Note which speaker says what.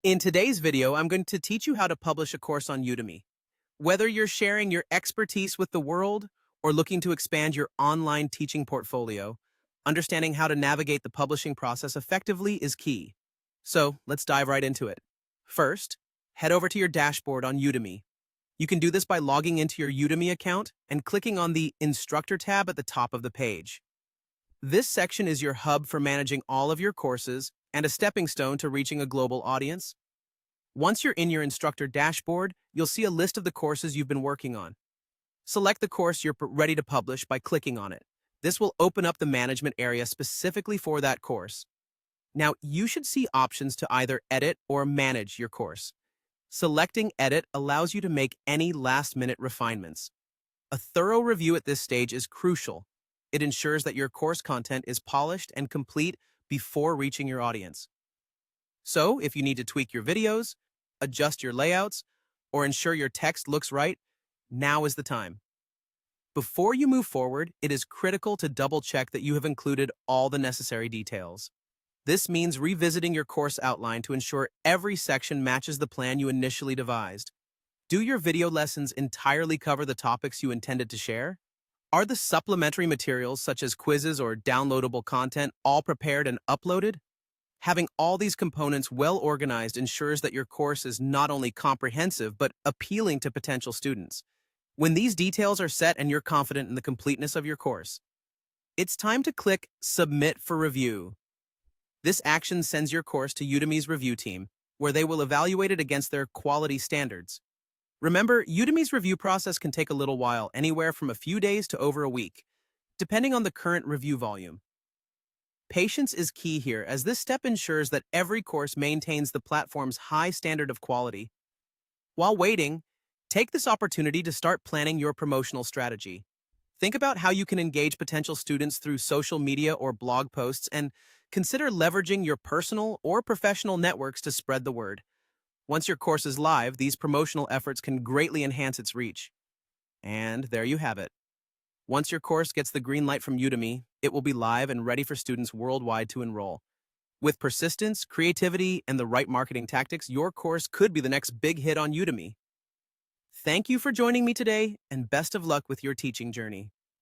Speaker 1: In today's video, I'm going to teach you how to publish a course on Udemy. Whether you're sharing your expertise with the world or looking to expand your online teaching portfolio, understanding how to navigate the publishing process effectively is key. So let's dive right into it. First, head over to your dashboard on Udemy. You can do this by logging into your Udemy account and clicking on the Instructor tab at the top of the page. This section is your hub for managing all of your courses and a stepping stone to reaching a global audience. Once you're in your instructor dashboard, you'll see a list of the courses you've been working on. Select the course you're ready to publish by clicking on it. This will open up the management area specifically for that course. Now, you should see options to either edit or manage your course. Selecting Edit allows you to make any last-minute refinements. A thorough review at this stage is crucial. It ensures that your course content is polished and complete before reaching your audience. So, if you need to tweak your videos, adjust your layouts, or ensure your text looks right, now is the time. Before you move forward, it is critical to double-check that you have included all the necessary details. This means revisiting your course outline to ensure every section matches the plan you initially devised. Do your video lessons entirely cover the topics you intended to share? Are the supplementary materials such as quizzes or downloadable content all prepared and uploaded? Having all these components well organized ensures that your course is not only comprehensive but appealing to potential students. When these details are set and you're confident in the completeness of your course, it's time to click Submit for Review. This action sends your course to Udemy's review team, where they will evaluate it against their quality standards. Remember, Udemy's review process can take a little while, anywhere from a few days to over a week, depending on the current review volume. Patience is key here, as this step ensures that every course maintains the platform's high standard of quality. While waiting, take this opportunity to start planning your promotional strategy. Think about how you can engage potential students through social media or blog posts, and consider leveraging your personal or professional networks to spread the word. Once your course is live, these promotional efforts can greatly enhance its reach. And there you have it. Once your course gets the green light from Udemy, it will be live and ready for students worldwide to enroll. With persistence, creativity, and the right marketing tactics, your course could be the next big hit on Udemy. Thank you for joining me today, and best of luck with your teaching journey.